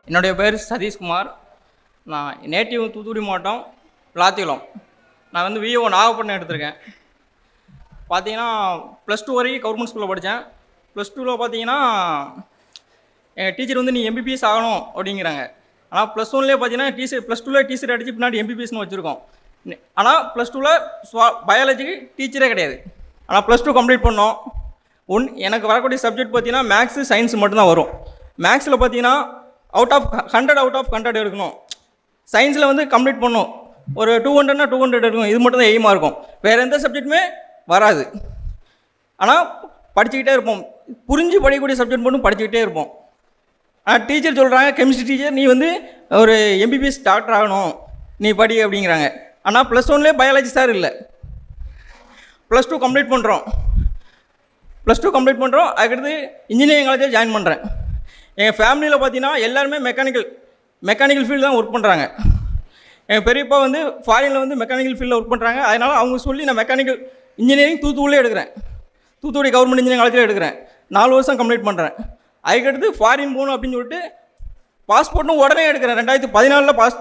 என்னுடைய பேர் சதீஷ்குமார். நான் நேட்டிவ் தூத்துக்குடி மாவட்டம் விளாத்திக்குளம். நான் வந்து விஓ நாகப்பட்டினம் எடுத்திருக்கேன். பார்த்தீங்கன்னா +2 வரைக்கும் கவர்மெண்ட் ஸ்கூலில் படித்தேன். +2ல் பார்த்தீங்கன்னா எங்கள் டீச்சர் வந்து நீ எம்பிபிஎஸ் ஆகணும் அப்படிங்கிறாங்க. ஆனால் +1லேயே பார்த்தீங்கன்னா +2ல் டீச்சர் அடித்து பின்னாடி எம்பிபிஎஸ்னு வச்சுருக்கோம். ஆனால் +2ல் பயாலஜிக்கு டீச்சரே கிடையாது. ஆனால் +2 கம்ப்ளீட் பண்ணோம். எனக்கு வரக்கூடிய சப்ஜெக்ட் பார்த்தீங்கன்னா மேக்ஸு சயின்ஸ் மட்டும்தான் வரும். மேக்ஸில் பார்த்தீங்கன்னா அவுட் ஆஃப் 100 எடுக்கணும். சயின்ஸில் வந்து கம்ப்ளீட் பண்ணணும். ஒரு 200னா 200 எடுக்கணும். இது மட்டும் தான் எய்மாக இருக்கும். வேறு எந்த சப்ஜெக்ட்டுமே வராது. ஆனால் படிச்சுக்கிட்டே இருப்போம். புரிஞ்சு படிக்கக்கூடிய சப்ஜெக்ட் மட்டும் படிச்சுக்கிட்டே இருப்போம். ஆனால் டீச்சர் சொல்கிறாங்க, கெமிஸ்ட்ரி டீச்சர் நீ வந்து ஒரு எம்பிபிஎஸ் டாக்டர் ஆகணும், நீ படி அப்படிங்கிறாங்க. ஆனால் +1லேயே பயாலஜி சார் இல்லை. +2 கம்ப்ளீட் பண்ணுறோம். அதுக்கடுத்து இன்ஜினியரிங் காலேஜில் ஜாயின் பண்ணுறேன். எங்கள் ஃபேமிலியில் பார்த்தீங்கன்னா எல்லாருமே மெக்கானிக்கல் ஃபீல்டு தான் ஒர்க் பண்ணுறாங்க. எங்கள் பெரியப்பா வந்து ஃபாரினில் வந்து மெக்கானிக்கல் ஃபீல்டில் ஒர்க் பண்ணுறாங்க. அதனால் அவங்க சொல்லி நான் மெக்கானிக்கல் இன்ஜினியரிங் தூத்துக்குடியே எடுக்கிறேன். தூத்துக்குடி கவர்மெண்ட் இன்ஜினியரிங் காலேஜில் எடுக்கிறேன். 4 வருஷம் கம்ப்ளீட் பண்ணுறேன். அதுக்கடுத்து ஃபாரின் போகணும் அப்படின்னு சொல்லிட்டு பாஸ்போர்ட்டும் உடனே எடுக்கிறேன். 2014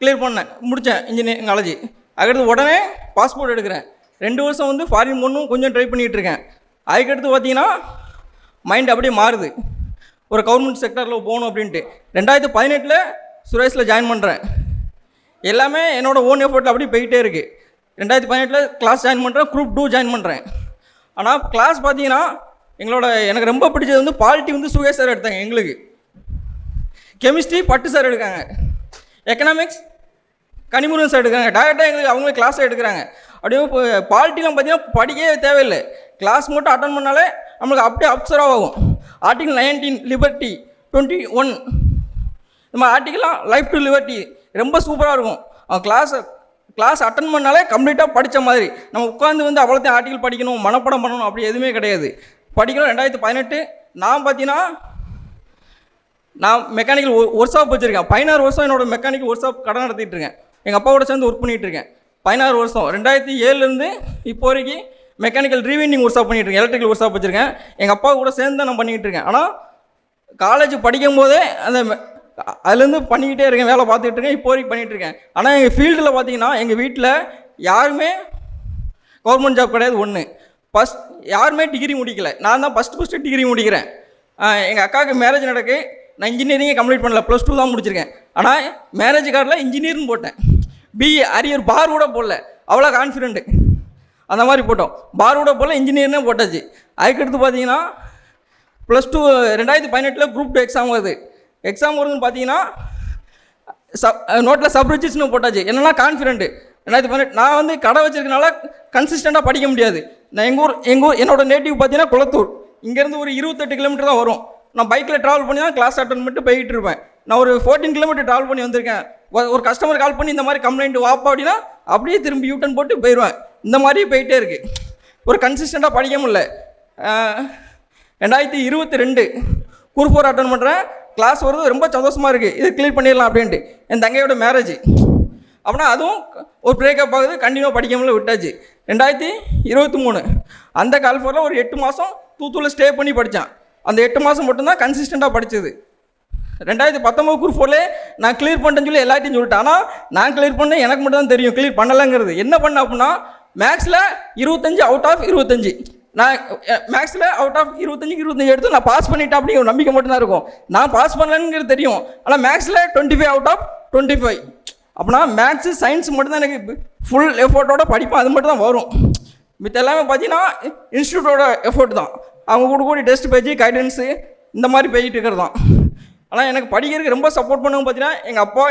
கிளியர் பண்ணேன், முடித்தேன் இன்ஜினியரிங் காலேஜ். அதுக்கடுத்து உடனே பாஸ்போர்ட் எடுக்கிறேன். 2 வருஷம் வந்து ஃபாரின் போகணும் கொஞ்சம் ட்ரை பண்ணிகிட்டு இருக்கேன். அதுக்கடுத்து பார்த்தீங்கன்னா மைண்ட் அப்படியே மாறுது, ஒரு கவர்மெண்ட் செக்டரில் போகணும் அப்படின்ட்டு. 2018 சுரேஷில் ஜாயின் பண்ணுறேன். எல்லாமே என்னோடய ஓன் எஃபர்ட்டில் அப்படியே போயிட்டே இருக்குது. 2018 கிளாஸ் ஜாயின் பண்ணுறேன். குரூப் 2 ஜாயின் பண்ணுறேன். ஆனால் கிளாஸ் பார்த்தீங்கன்னா எனக்கு ரொம்ப பிடிச்சது வந்து பாலிட்டி வந்து சுகேஷ் சார் எடுத்தாங்க. எங்களுக்கு கெமிஸ்ட்ரி பட்டு சார் எடுக்காங்க. எக்கனாமிக்ஸ் கனிமுருகன் சார் எடுக்கிறாங்க. டேரெக்டாக எங்களுக்கு அவங்களே கிளாஸை எடுக்கிறாங்க. அப்படியே இப்போ பாலிட்டிலாம் பார்த்தீங்கன்னா படிக்கவே தேவையில்லை. கிளாஸ் மட்டும் அட்டன் பண்ணாலே நம்மளுக்கு அப்படியே அப்சர்வ் ஆகும். ஆர்டிகல் 19 லிபர்ட்டி 21 இந்த மாதிரி ஆர்டிகல்லாம் லைஃப் டு லிபர்ட்டி ரொம்ப சூப்பராக இருக்கும். கிளாஸ் அட்டன் பண்ணாலே கம்ப்ளீட்டாக படித்த மாதிரி. நம்ம உட்காந்து வந்து அவ்வளோத்தையும் ஆர்டிகல் படிக்கணும், மனப்பாடம் பண்ணணும் அப்படி எதுவுமே கிடையாது. படிக்கணும். 2018 நான் பார்த்தீங்கன்னா நான் மெக்கானிக்கல் ஒர்க் ஷாப் வச்சுருக்கேன். 16 வருஷம் என்னோடய மெக்கானிக்கல் ஒர்க் ஷாப் கடை நடத்திட்டு இருக்கேன். எங்கள் அப்பாவோட சேர்ந்து ஒர்க் பண்ணிகிட்டு இருக்கேன். 16 வருஷம் 2007லேருந்து இப்போ வரைக்கும் மெக்கானிக்கல் ரீவைண்டிங் ஒர்க் ஷாப் பண்ணிகிட்டு இருக்கேன். எலக்ட்ரிக்கல் ஒர்க் ஷாப் வச்சுருக்கேன். எங்கள் அப்பா கூட சேர்ந்து தான் நான் பண்ணிக்கிட்டு இருக்கேன். ஆனால் காலேஜ் படிக்கும் போதே அதுலேருந்து பண்ணிக்கிட்டே இருக்கேன், வேலை பார்த்துக்கிட்டு இருக்கேன், இப்போ வரைக்கும் பண்ணிகிட்டு இருக்கேன். ஆனால் எங்கள் ஃபீல்டில் பார்த்தீங்கன்னா எங்கள் வீட்டில் யாருமே கவர்மெண்ட் ஜாப் கிடையாது. யாருமே டிகிரி முடிக்கலை. நான் தான் ஃபஸ்ட்டு டிகிரி முடிக்கிறேன். எங்கள் அக்காவுக்கு மேரேஜ் நடக்கு. நான் இன்ஜினியரிங்கே கம்ப்ளீட் பண்ணல, +2 தான் முடிச்சிருக்கேன். ஆனால் மேரேஜ் கார்டில் இன்ஜினியர்னு போட்டேன். பிஏ அரியர் பார் கூட போடல, அவ்வளோ கான்ஃபிடென்ட்டு அந்த மாதிரி போட்டோம். பார் கூட போடல, இன்ஜினியர்னே போட்டாச்சு. அதுக்கடுத்து பார்த்தீங்கன்னா +2 2018 குரூப் 2 எக்ஸாம் வருதுன்னு பார்த்தீங்கன்னா நோட்டில் சப் ரிஜிஸ்ட்னு போட்டாச்சு. என்னென்னா கான்ஃபிடென்ட்டு 2018 நான் வந்து கடை வச்சிருக்கனால கன்சிஸ்டண்ட்டாக படிக்க முடியாது. நான் எங்கள் ஊர் என்னோட நேட்டிவ் பார்த்தீங்கன்னா குளத்தூர். இங்கேருந்து ஒரு 28 கிலோமீட்டர் தான் வரும். நான் பைக்கில் ட்ராவல் பண்ணி தான் கிளாஸ் அட்டன் பண்ணிட்டு போய்கிட்டு இருப்பேன். நான் ஒரு 14 கிலோமீட்டர் ட்ராவல் பண்ணி வந்திருக்கேன். ஒரு கஸ்டமர் கால் பண்ணி இந்த மாதிரி கம்ப்ளைண்ட் வாப்பா அப்படின்னா அப்படியே திரும்பி யூட்டன் போட்டு போயிடுவேன். இந்த மாதிரி போயிட்டே இருக்குது. ஒரு கன்சிஸ்டண்ட்டாக படிக்க முடியல. 2022 குரூப் 4 அட்டன் பண்ணுறேன். கிளாஸ் வருது, ரொம்ப சந்தோஷமாக இருக்குது. இது கிளியர் பண்ணிடலாம் அப்படின்ட்டு. என் தங்கையோட மேரேஜ் அப்படின்னா அதுவும் ஒரு பிரேக்கப் ஆகுது. கண்டினியூவாக படிக்க முடியல, விட்டாச்சு. 2023 அந்த கால் 4ல் ஒரு 8 மாதம் தூத்துக்குடியில் ஸ்டே பண்ணி படித்தான். அந்த 8 மாதம் மட்டும்தான் கன்சிஸ்டண்ட்டாக படித்தது. 2019 குரூப் 4லே நான் கிளியர் பண்ணிட்டேன்னு சொல்லி எல்லாத்தையும் சொல்லிட்டேன். ஆனால் நான் கிளியர் பண்ணேன், எனக்கு மட்டும் தான் தெரியும் கிளியர் பண்ணலைங்கிறது. என்ன பண்ண அப்படின்னா மேக்ஸில் 25 அவுட் ஆஃப் 25. நான் மேக்ஸில் அவுட் ஆஃப் 25 எடுத்து நான் பாஸ் பண்ணிட்டேன் அப்படிங்கிற ஒரு நம்பிக்கை மட்டும்தான் இருக்கும். நான் பாஸ் பண்ணலங்கிறது தெரியும். ஆனால் மேக்ஸில் 25 அவுட் ஆஃப் 25. அப்படின்னா மேக்ஸு சயின்ஸ் மட்டும்தான் எனக்கு ஃபுல் எஃபோர்ட்டோட படிப்பேன். அது மட்டும் தான் வரும். மித்த எல்லாமே பார்த்தீங்கன்னா இன்ஸ்டியூட்டோட எஃபோர்ட் தான். அவங்க கூட டெஸ்ட் பேஜ் கைடன்ஸு இந்த மாதிரி போயிட்டு இருக்கிறது தான். ஆனால் எனக்கு படிக்கிறதுக்கு ரொம்ப சப்போர்ட் பண்ணவங்க பார்த்தீங்கன்னா எங்கள் அப்பா,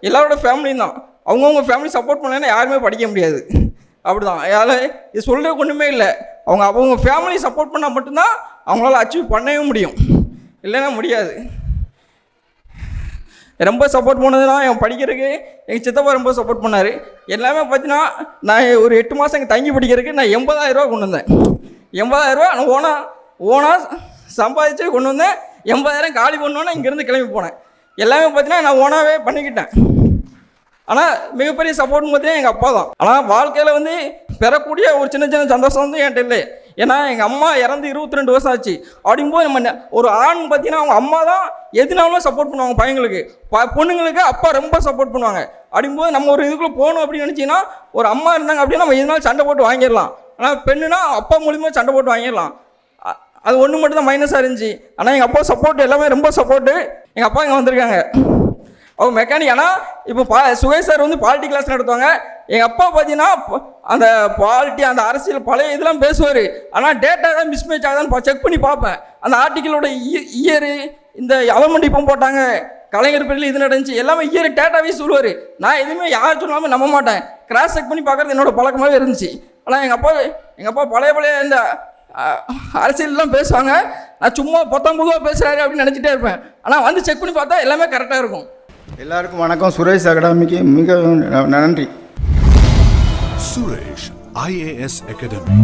எல்லாரோட ஃபேமிலியும் தான். அவங்கவுங்க ஃபேமிலி சப்போர்ட் பண்ணலைன்னா யாருமே படிக்க முடியாது. அப்படி தான். இது சொல்கிறதுக்கு ஒன்றுமே இல்லை. அவங்க ஃபேமிலி சப்போர்ட் பண்ணால் மட்டும்தான் அவங்களால அச்சீவ் பண்ணவே முடியும், இல்லைன்னா முடியாது. ரொம்ப சப்போர்ட் பண்ணதுன்னா என் படிக்கிறதுக்கு எங்கள் சித்தப்பா ரொம்ப சப்போர்ட் பண்ணார். எல்லாமே பார்த்தீங்கன்னா நான் ஒரு 8 மாதம் இங்கே தங்கி படிக்கிறதுக்கு நான் 80,000 கொண்டு வந்தேன். 80,000 நான் ஓனாக சம்பாதிச்சு கொண்டு வந்தேன். 80,000 காலி பண்ணோன்னே இங்கேருந்து கிளம்பி போனேன். எல்லாமே பார்த்தீங்கன்னா நான் ஓனாகவே பண்ணிக்கிட்டேன். ஆனால் மிகப்பெரிய சப்போர்ட்னு பார்த்தீங்கன்னா எங்கள் அப்பா தான். ஆனால் வாழ்க்கையில் வந்து பெறக்கூடிய ஒரு சின்ன சந்தோஷம் வந்து என்கிட்ட இல்லை. ஏன்னா எங்கள் அம்மா இறந்து 22 வருஷம் ஆச்சு. அப்படிங்கும்போது நம்ம ஒரு ஆண் பார்த்தீங்கன்னா அவங்க அம்மா தான் எதுனாலும் சப்போர்ட் பண்ணுவாங்க பையங்களுக்கு, பொண்ணுங்களுக்கு அப்பா ரொம்ப சப்போர்ட் பண்ணுவாங்க. அப்படிங்கும்போது நம்ம ஒரு இதுக்குள்ளே போகணும் அப்படின்னு நினச்சிங்கன்னா ஒரு அம்மா இருந்தாங்க அப்படின்னா நம்ம எதுனாலும் சண்டை போட்டு வாங்கிடலாம். ஆனால் பெண்ணுனா அப்பா மூலியமாக சண்டை போட்டு வாங்கிடலாம். அது ஒன்று மட்டும் தான் மைனஸாக இருந்துச்சு. ஆனால் எங்கள் அப்பா சப்போர்ட் எல்லாமே ரொம்ப சப்போர்ட்டு. எங்கள் அப்பா இங்கே வந்திருக்காங்க, அவங்க மெக்கானிக். ஆனால் இப்போ சுகேஷ் சார் வந்து பாலிட்டி கிளாஸ் நடத்துவாங்க. எங்கள் அப்பா பார்த்தீங்கன்னா அந்த பாலிட்டி அந்த அரசியல் பழைய இதெல்லாம் பேசுவார். ஆனால் டேட்டா தான் மிஸ்மேட்ச் ஆகுதான்னு செக் பண்ணி பார்ப்பேன். அந்த ஆர்டிக்கிளோட இயரு, இந்த அவமண்டி இப்போ போட்டாங்க, கலைஞர் பேரில் இது நடந்துச்சு, எல்லாமே இயர் டேட்டாவே சொல்லுவார். நான் எதுவுமே யார் சொல்லாமல் நம்ப மாட்டேன், கிராஸ் செக் பண்ணி பார்க்குறது என்னோட பழக்கமாகவே இருந்துச்சு. ஆனால் எங்கள் அப்பா பழைய இந்த அரசியல்லாம் பேசுவாங்க. நான் சும்மா 19 பேசுகிறாரு அப்படின்னு நினச்சிட்டே இருப்பேன். ஆனால் வந்து செக் பண்ணி பார்த்தா எல்லாமே கரெக்டாக இருக்கும். எல்லாருக்கும் வணக்கம். சுரேஷ் அகாடமிக்கு மிக நன்றி. Suresh IAS Academy.